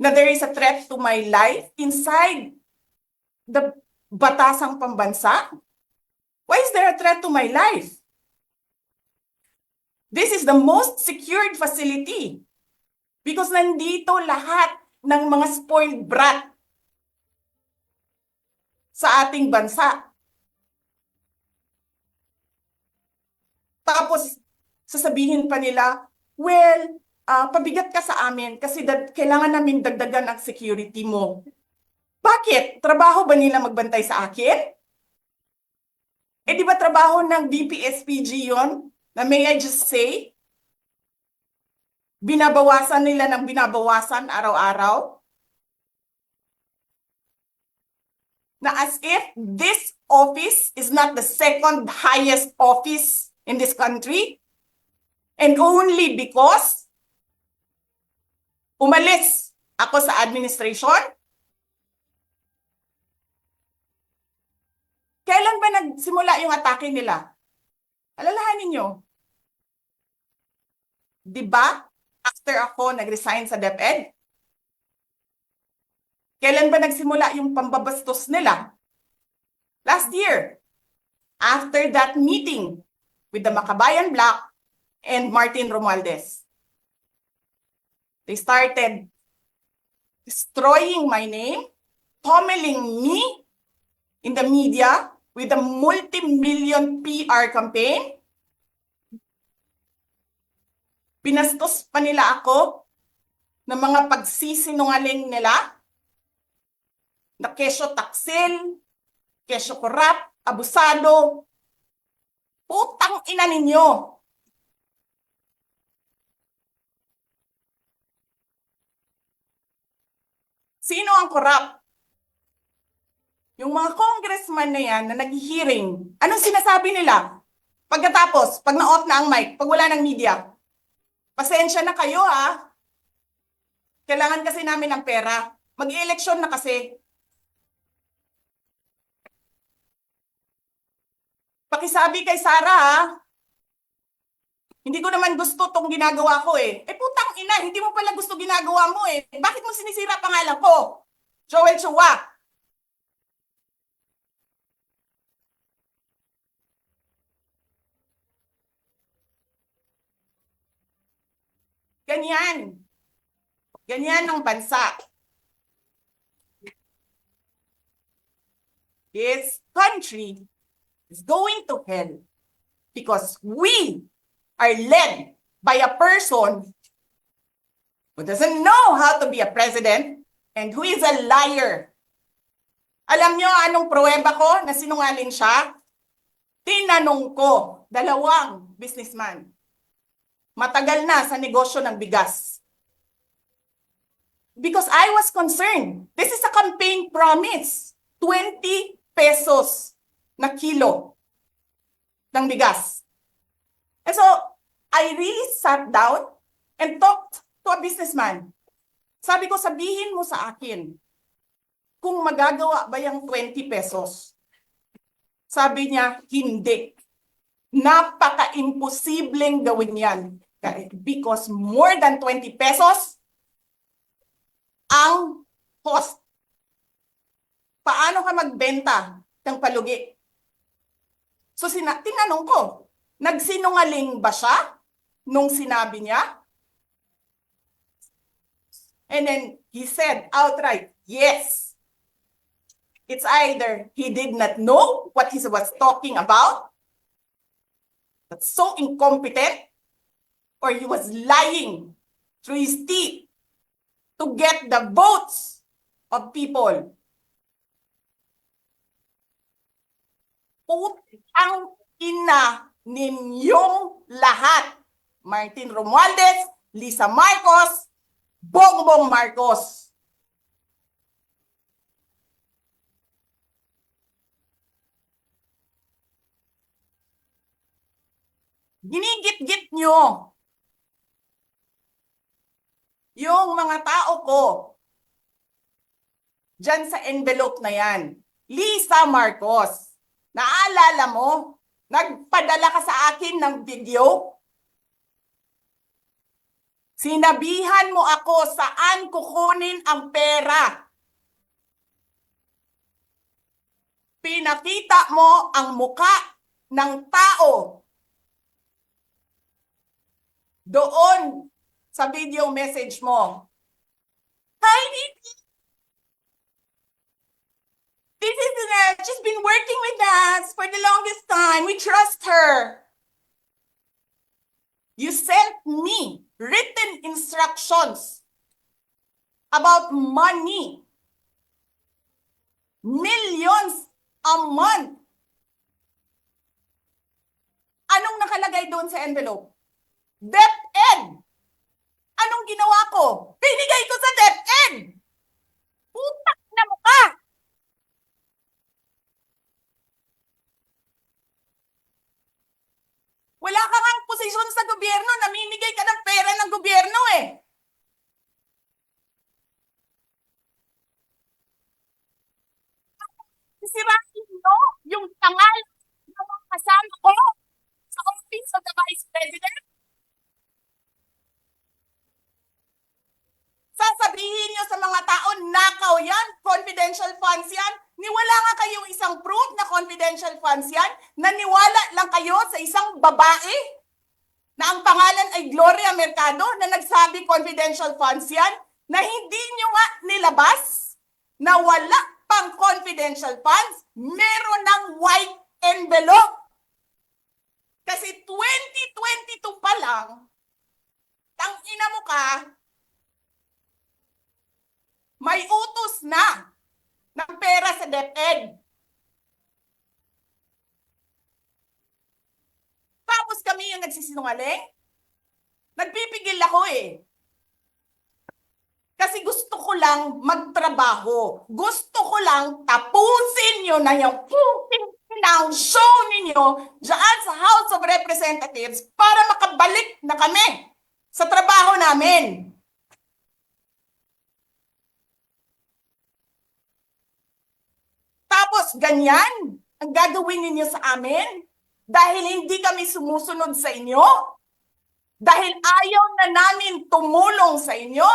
na there is a threat to my life inside the batasang pambansa? Why is there a threat to my life? This is the most secured facility because nandito lahat ng mga spoiled brat sa ating bansa. Tapos, sasabihin pa nila, well, pabigat ka sa amin kasi kailangan namin dagdagan ang security mo. Bakit? Trabaho ba nila magbantay sa akin? Eh di ba trabaho ng DPSPG yon? Na may I just say? Binabawasan nila ng binabawasan araw-araw? Na as if this office is not the second highest office in this country? And only because umalis ako sa administration? Kailan ba nagsimula yung atake nila? Alalahanin nyo. Di ba? After ako nag-resign sa DepEd? Kailan ba nagsimula yung pambabastos nila? Last year. After that meeting with the Makabayan Black and Martin Romualdez. They started destroying my name, pummeling me in the media with a multi-million PR campaign. Pinastos pa nila ako ng mga pagsisinungaling nila na kesyo taksil, kesyo korap, abusado. Putang ina ninyo! Sino ang korap? Yung mga congressman na yan na nag-hearing, anong sinasabi nila? Pagkatapos, pag na-off na ang mic, pag wala ng media, pasensya na kayo ha. Kailangan kasi namin ng pera. Mag-eleksyon na kasi. Pakisabi kay Sara ha. Hindi ko naman gusto tong ginagawa ko eh. Eh putang ina, hindi mo pala gusto ginagawa mo eh. Bakit mo sinisira pangalan ko? Joel Chua. Ganyan. Ganyan ang bansa. This country is going to hell because we are led by a person who doesn't know how to be a president and who is a liar. Alam nyo anong pruweba ko na sinungaling siya? Tinanong ko, 2 businessman. matagal na sa negosyo ng bigas. Because I was concerned. This is a campaign promise. 20 pesos na kilo ng bigas. And so, I really sat down and talked to a businessman. Sabi ko, sabihin mo sa akin, kung magagawa ba yung 20 pesos? Sabi niya, hindi. Napaka-imposibleng gawin yan. Because more than 20 pesos, ang cost. Paano ka magbenta ng palugi? So, tinanong ko, nagsinungaling ba siya nung sinabi niya? And then he said outright, yes. It's either he did not know what he was talking about, that's so incompetent, or he was lying through his teeth to get the votes of people. Putang ina ninyong lahat. Martin Romualdez, Lisa Marcos, Bongbong Marcos. Ginigit-git nyo yung mga tao ko dyan sa envelope na yan. Lisa Marcos, naalala mo? Nagpadala ka sa akin ng video? Sinabihan mo ako saan kukunin ang pera. Pinakita mo ang muka ng tao doon sa video message mo. Hi, Nikki. This is she's been working with us for the longest time. We trust her. You sent me written instructions about money. Millions a month. Anong nakalagay doon sa envelope? DepEd. Anong ginawa ko? Binigay ko sa DepEd. Putak na mukha. Wala ka ngang posisyon sa gobyerno, namimigay ka ng pera ng gobyerno eh. Sisirahin mo yung tangal ng mga kasama ko sa Office of the Vice President. Sasabihin nyo sa mga tao, nakaw yan, confidential funds yan. Niwala nga kayong isang proof na confidential funds yan. Naniwala lang kayo sa isang babae na ang pangalan ay Gloria Mercado na nagsabi confidential funds yan, na hindi nyo nga nilabas na wala pang confidential funds, meron ng white envelope. Kasi 2022 pa lang, tangina mo ka, may utos na ng pera sa DepEd. Tapos kami yung nagsisinungaling? Nagpipigil ako eh. Kasi gusto ko lang magtrabaho. Gusto ko lang tapusin nyo na yung ng show ninyo dyan sa House of Representatives para makabalik na kami sa trabaho namin. Tapos ganyan ang gagawin ninyo sa amin dahil hindi kami sumusunod sa inyo? Dahil ayaw na namin tumulong sa inyo?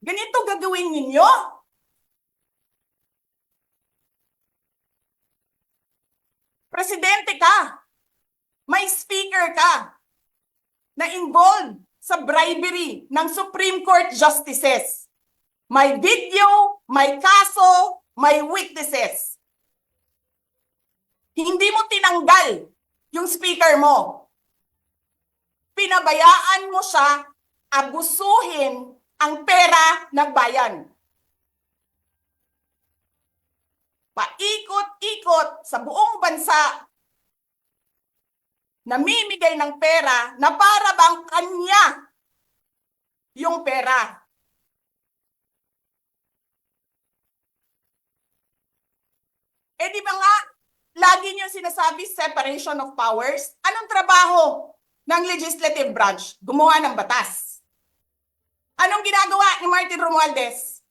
Ganito gagawin ninyo? Presidente ka, may speaker ka na involved sa bribery ng Supreme Court justices. May video, may kaso, may witnesses. Hindi mo tinanggal yung speaker mo. Pinabayaan mo siya abusuhin ang pera ng bayan. paikot-ikot sa buong bansa, namimigay ng pera na para bang kanya yung pera. Di ba nga, lagi niyo sinasabi separation of powers? Anong trabaho ng legislative branch? Gumawa ng batas. Anong ginagawa ni Martin Romualdez?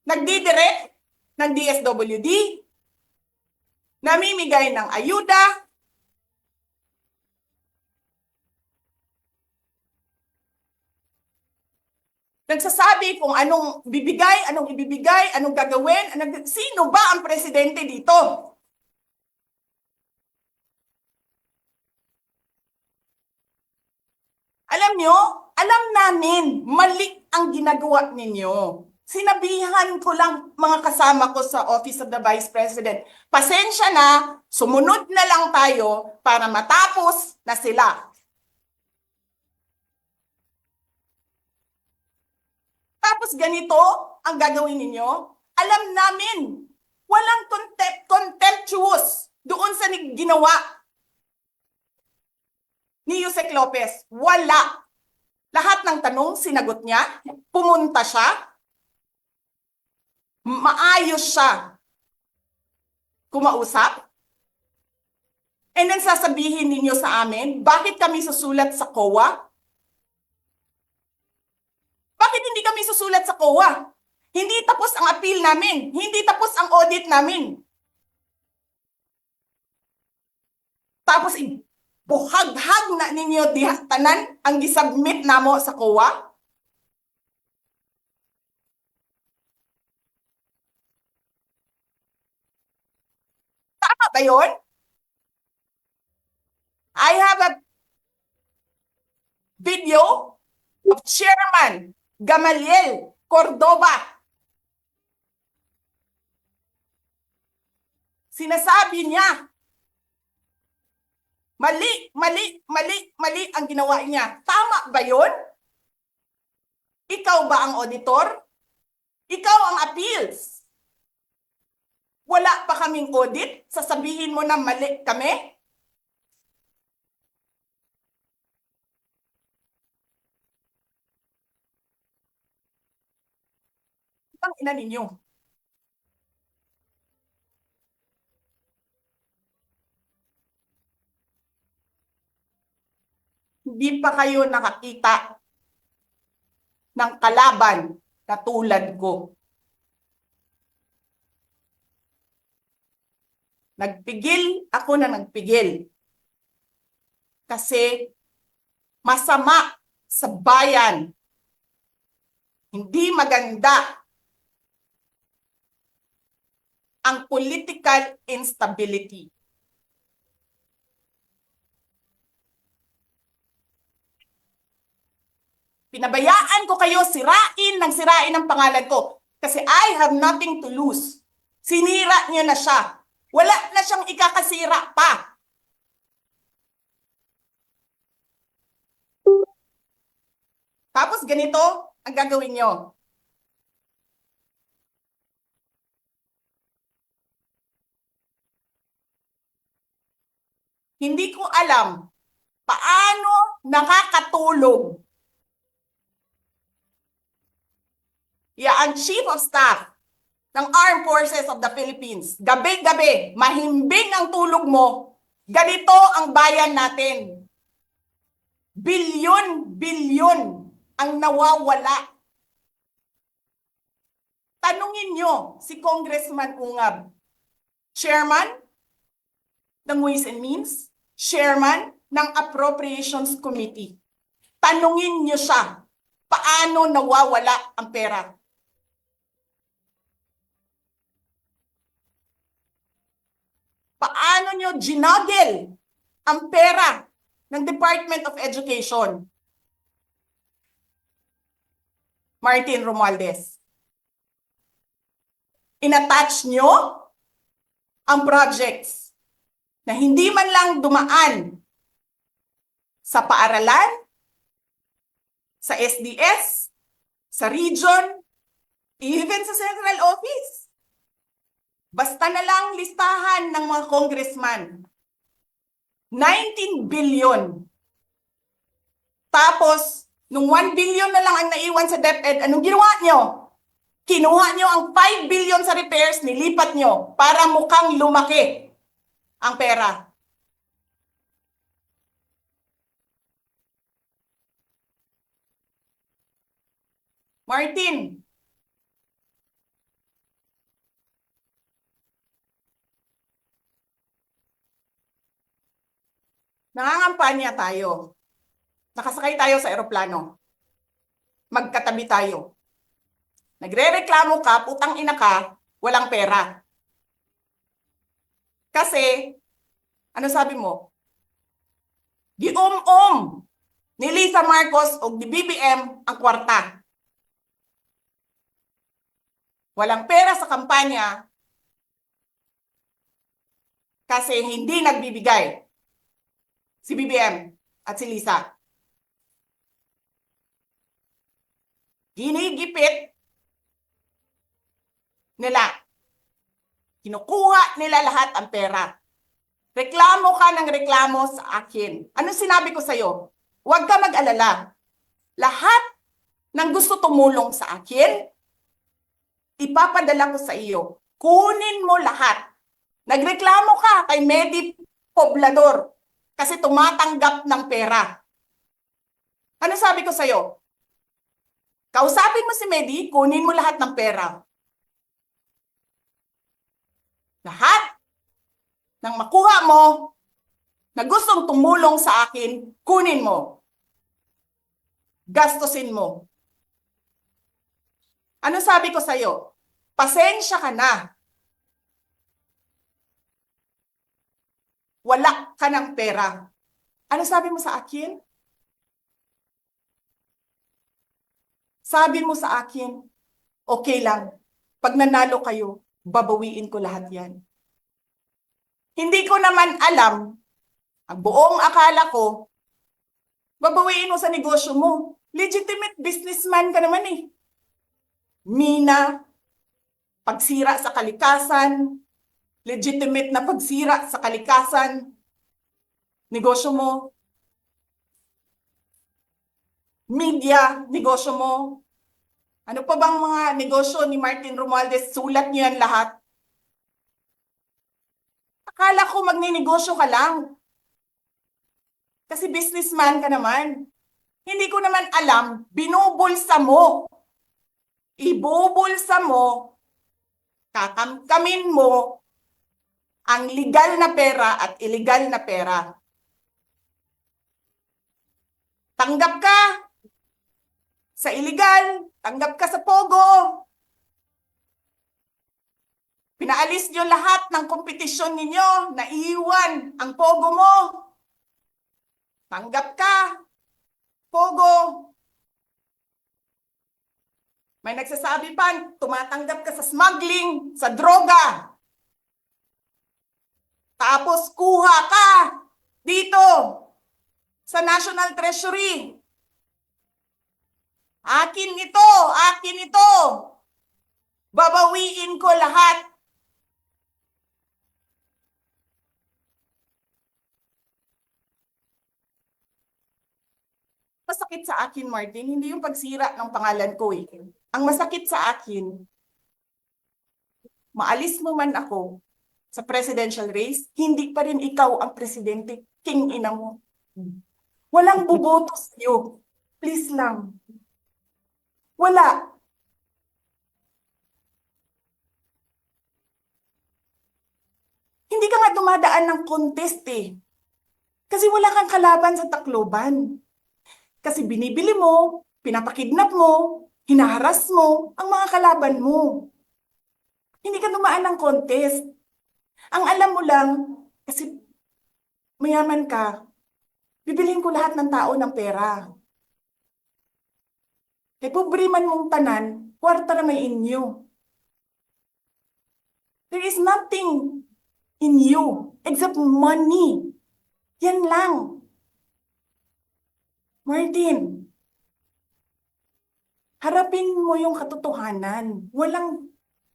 Nagdidirect ng DSWD, namimigay ng ayuda, nagsasabi kung anong bibigay, anong ibibigay, anong gagawin, sino ba ang presidente dito? Alam nyo, alam namin, mali ang ginagawa ninyo. Sinabihan ko lang mga kasama ko sa Office of the Vice President, pasensya na, sumunod na lang tayo para matapos na sila. Tapos ganito ang gagawin ninyo? Alam namin, walang contemptuous doon sa ginawa ni Yusek Lopez. Wala. Lahat ng tanong, sinagot niya. Pumunta siya. Maayos siya kumausap. And then sasabihin ninyo sa amin, bakit kami susulat sa COA? Bakit hindi kami susulat sa COA? Hindi tapos ang appeal namin. Hindi tapos ang audit namin. Tapos buhaghag na ninyo tanan ang gisubmit namo sa COA? Tama ba yun? I have a video of Chairman Gamaliel Cordoba. Sinasabi niya, mali ang ginawa niya. Tama ba yun? Ikaw ba ang auditor? Ikaw ang appeals. Wala pa kaming audit? Sasabihin mo na mali kami? Ang ina ninyo. Hindi pa kayo nakakita ng kalaban na tulad ko. Nagpigil ako na nagpigil. Kasi masama sa bayan. Hindi maganda ang political instability. Pinabayaan ko kayo sirain ng pangalan ko kasi I have nothing to lose. Sinira niyo na siya. Wala na siyang ikakasira pa. Tapos ganito ang gagawin niyo. Hindi ko alam paano nakakatulog ang Chief of Staff ng Armed Forces of the Philippines. Gabi-gabi, mahimbing ang tulog mo. Ganito ang bayan natin. Bilyon ang nawawala. Tanungin nyo si Congressman Ungab, Chairman ng Ways and Means, Chairman ng Appropriations Committee. Tanungin nyo siya, paano nawawala ang pera? Paano nyo ginagel ang pera ng Department of Education? Martin Romualdez. Inattach nyo ang projects na hindi man lang dumaan sa paaralan, sa SDS, sa region, even sa central office. Basta na lang listahan ng mga congressman. 19 billion. Tapos, nung 1 billion na lang ang naiwan sa DepEd, anong ginawa nyo? Kinuha nyo ang 5 billion sa repairs, nilipat nyo para mukhang lumaki ang pera. Martin, nangangampanya tayo. Nakasakay tayo sa eroplano. Magkatabi tayo. Nagrereklamo ka, putang ina ka, walang pera. Kasi, ano sabi mo? Gium-um ni Lisa Marcos o ni BBM ang kwarta. Walang pera sa kampanya kasi hindi nagbibigay si BBM at si Lisa. Ginigipit nila. Kinukuha nila lahat ang pera. Reklamo ka ng reklamo sa akin. Ano sinabi ko sa'yo? Huwag ka mag-alala. Lahat ng gusto tumulong sa akin, ipapadala ko sa iyo. Kunin mo lahat. Nagreklamo ka kay Medi Poblador kasi tumatanggap ng pera. Ano sabi ko sa'yo? Kausapin mo si Medi, kunin mo lahat ng pera. Lahat ng makuha mo na gustong tumulong sa akin, kunin mo. Gastusin mo. Ano sabi ko sa'yo? Pasensya ka na. Wala ka ng pera. Ano sabi mo sa akin? Sabi mo sa akin, okay lang. Pag nanalo kayo, babawiin ko lahat yan. Hindi ko naman alam, ang buong akala ko, babawiin mo sa negosyo mo. Legitimate businessman ka naman eh. Mina, pagsira sa kalikasan, legitimate na pagsira sa kalikasan, negosyo mo. Media, negosyo mo. Ano pa bang mga negosyo ni Martin Romualdez? Sulat niyo yan lahat. Akala ko magninegosyo ka lang. Kasi businessman ka naman. Hindi ko naman alam, binubulsa mo. Ibubulsa mo, kakamkamin mo ang legal na pera at illegal na pera. Tanggap ka sa illegal, tanggap ka sa Pogo. Pinaalis nyo lahat ng kompetisyon ninyo, naiiwan ang Pogo mo. Tanggap ka, Pogo. May nagsasabi pa, tumatanggap ka sa smuggling, sa droga. Tapos kuha ka dito sa National Treasury. Akin ito, akin ito. Babawiin ko lahat. Masakit sa akin, Martin, hindi yung pagsira ng pangalan ko eh. Ang masakit sa akin, maalis mo man ako sa presidential race, hindi pa rin ikaw ang presidente, king ina mo. Walang boboto sa'yo. Please lang. Wala. Hindi ka nga dumadaan ng contest eh. Kasi wala kang kalaban sa Tacloban. Kasi binibili mo, pinapakidnap mo, hinaharas mo ang mga kalaban mo. Hindi ka dumaan ng contest. Ang alam mo lang, kasi mayaman ka, bibiliin ko lahat ng tao ng pera. Kay pobre man mong tanan, kwarta na may inyo. There is nothing in you except money. Yan lang. Martin, harapin mo yung katotohanan. Walang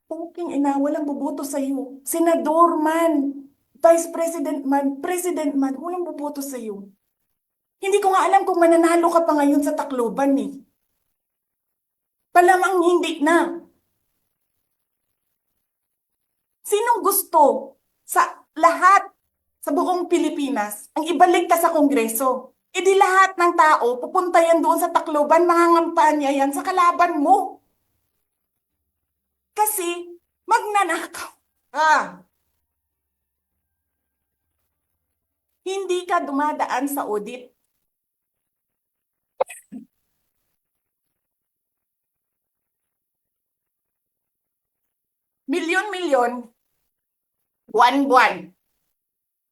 Puking ina, walang boboto sa'yo. Senador man, Vice President man, President man, walang boboto sa'yo. Hindi ko nga alam kung mananalo ka pa ngayon sa Tacloban eh. Palamang hindi na. Sinong gusto sa lahat sa buong Pilipinas ang ibalik ka sa Kongreso? E di lahat ng tao pupunta yan doon sa Tacloban, mangangampanya yan sa kalaban mo. Kasi magnanakaw ka. Hindi ka dumadaan sa audit. Milyon-milyon, buwan-buwan.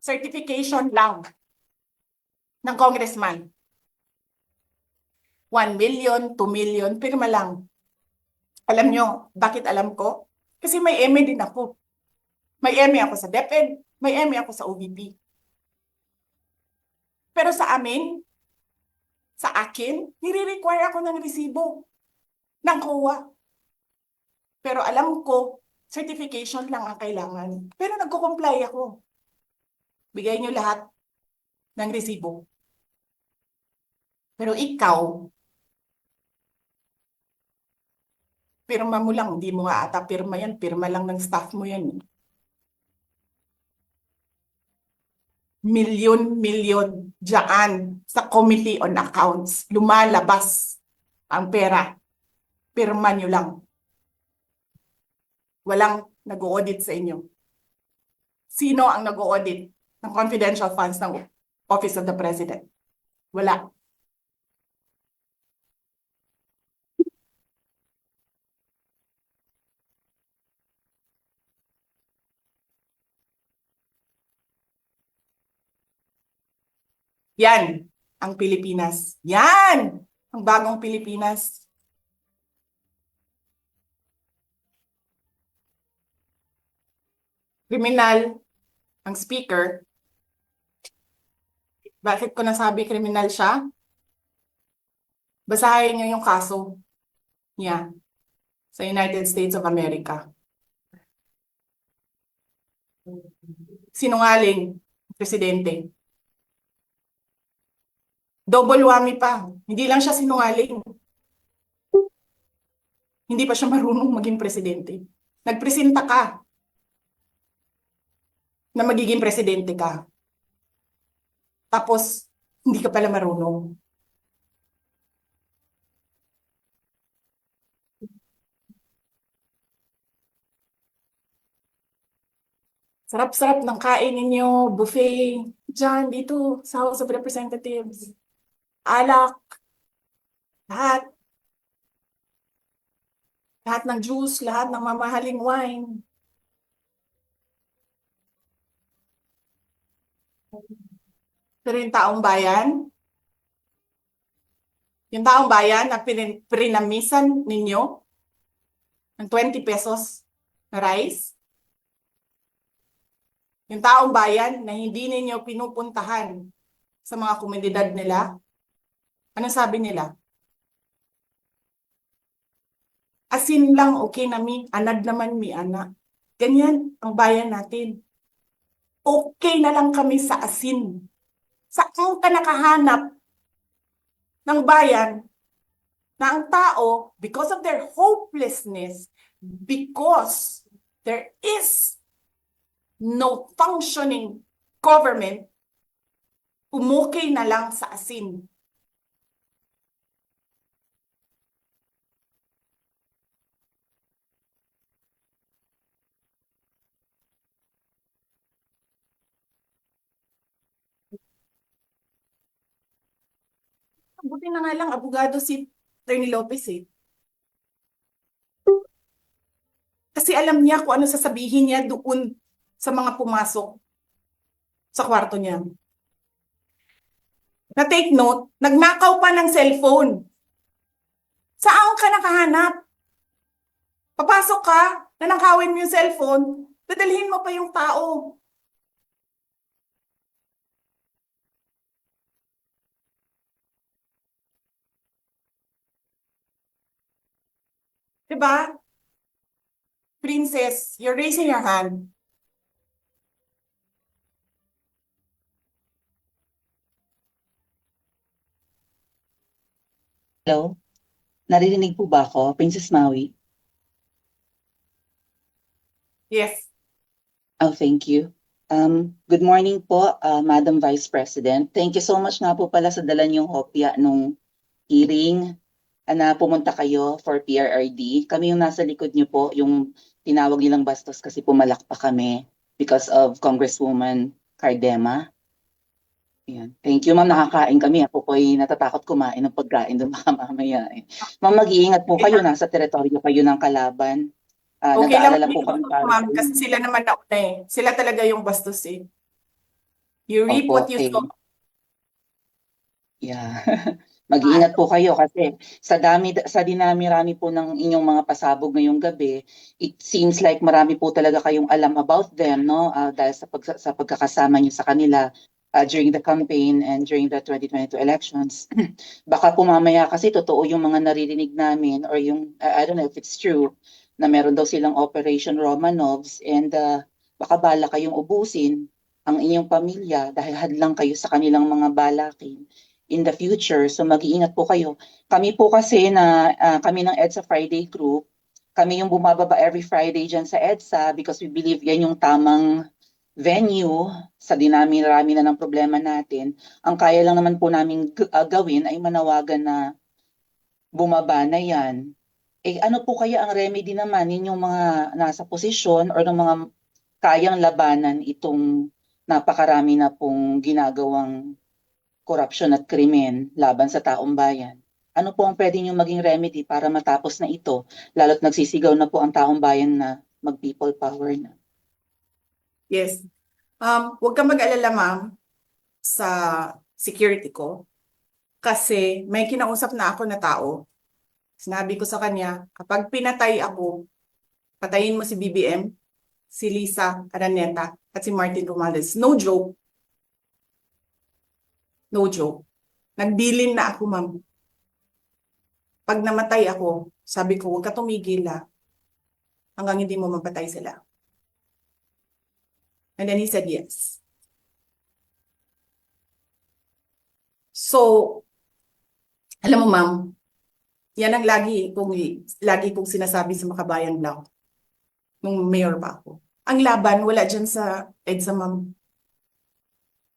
Certification lang ng congressman. 1 million, 2 million, pirma lang. Alam nyo, bakit alam ko? Kasi may MA din ako. May MA ako sa DepEd, may MA ako sa OVP. Pero sa amin, sa akin, nire-require ako ng resibo ng COA. Pero alam ko, certification lang ang kailangan. Pero nagko-comply ako. Bigay nyo lahat ng resibo. Pero ikaw, pirma mo lang, hindi mo nga ata pirma yan, pirma lang ng staff mo yan. Milyon-milyon dyan sa Committee on Accounts. Lumalabas ang pera. Pirma nyo lang. Walang nag-audit sa inyo. Sino ang nag-audit ng confidential funds ng Office of the President? Wala. Yan ang Pilipinas. Yan ang bagong Pilipinas. Kriminal ang speaker. Bakit ko nasabi kriminal siya? Basahin niyo yung kaso niya sa United States of America. Sinungaling, presidente. Double whammy pa. Hindi lang siya sinungaling. Hindi pa siya marunong maging presidente. Nagpresenta ka na magiging presidente ka. Tapos, hindi ka pala marunong. Sarap-sarap ng kain ninyo, buffet, dyan, dito, sa House of Representatives. Alak, lahat. Lahat ng juice, lahat ng mamahaling wine. Pero yung taong bayan na prinamisan ninyo ng 20 pesos na rice, yung taong bayan na hindi ninyo pinupuntahan sa mga komunidad nila, anong sabi nila? Asin lang, okay na mi, anad naman mi, ana. Ganyan ang bayan natin. Okay na lang kami sa asin. Saan ka nakahanap ng bayan na ang tao, because of their hopelessness, because there is no functioning government, umukay na lang sa asin. Buti na nga lang, abogado si Atty. Lopez eh. Kasi alam niya kung ano sasabihin niya doon sa mga pumasok sa kwarto niya. Na take note, nagnakaw pa ng cellphone. Saan ka nakahanap? Papasok ka, nanakawin mo yung cellphone, dadalhin mo pa yung tao. Diba? Princess, you're raising your hand. Hello? Naririnig po ba ako, Princess Maui? Yes. Oh, thank you. Good morning po, Madam Vice President. Thank you so much nga po pala sa dala niyong hopya nung hearing na pumunta kayo for PRRD. Kami yung nasa likod niyo po, yung tinawag nilang bastos kasi pumalak pa kami because of Congresswoman Cardema. Ayan. Thank you, ma'am. Nakakain kami. Ako po'y natatakot kumain ng pagkain doon baka mamaya. Ma'am, mag-iingat po kayo. Nasa teritoryo kayo ng kalaban. Okay lang Nag-aalala po dito, kami para ma'am, sa kasi inyo. sila naman nauna eh. Sila talaga yung bastos eh. You reap Opo, what you okay. sow. Yeah. Mag-iingat po kayo kasi sa dinami-rami po ng inyong mga pasabog ngayong gabi, it seems like marami po talaga kayong alam about them, no? Dahil sa pagkakasama niyo sa kanila during the campaign and during the 2022 elections. Baka po mamaya kasi totoo yung mga naririnig namin or yung, I don't know if it's true, na meron daw silang Operation Romanovs and baka bala kayong ubusin ang inyong pamilya dahil hadlang kayo sa kanilang mga balakin in the future. So mag-iingat po kayo. Kami po kasi kami ng EDSA Friday Group, kami yung bumababa every Friday dyan sa EDSA because we believe yan yung tamang venue sa dinami-rami na ng problema natin. Ang kaya lang naman po namin gawin ay manawagan na bumaba na yan. Eh ano po kaya ang remedy naman ninyong mga nasa posisyon or ng mga kayang labanan itong napakarami na pong ginagawang korupsyon at krimen laban sa taong bayan? Ano po ang pwede nyo maging remedy para matapos na ito, lalo't nagsisigaw na po ang taong bayan na mag-people power na? Yes. Huwag kang mag-alala, ma'am, sa security ko. Kasi may kinausap na ako na tao. Sinabi ko sa kanya, kapag pinatay ako, patayin mo si BBM, si Lisa Araneta, at si Martin Romualdez. No joke. No joke. Nagdilin na ako, ma'am. Pag namatay ako, sabi ko, huwag ka tumigil hanggang hindi mo mapatay sila. And then he said yes. So, alam mo, ma'am, yan ang lagi kong sinasabi sa Makabayan Blog nung mayor pa ako. Ang laban, wala dyan sa EDSA, ma'am.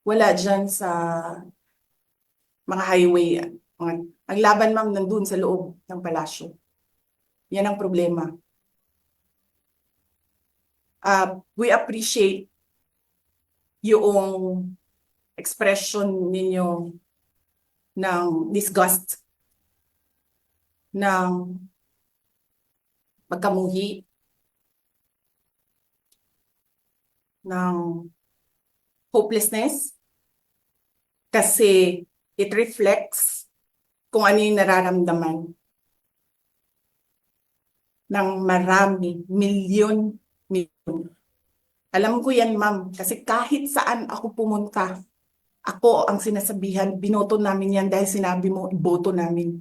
Wala dyan sa mga highway. Ang laban, ma'am, nandun sa loob ng palasyo. Yan ang problema. We appreciate yung expression ninyo ng disgust, ng pagkamuhi, ng hopelessness, kasi it reflects kung ano yung nararamdaman ng marami, milyon. Alam ko yan, ma'am, kasi kahit saan ako pumunta, ako ang sinasabihan, binoto namin yan dahil sinabi mo, iboto namin.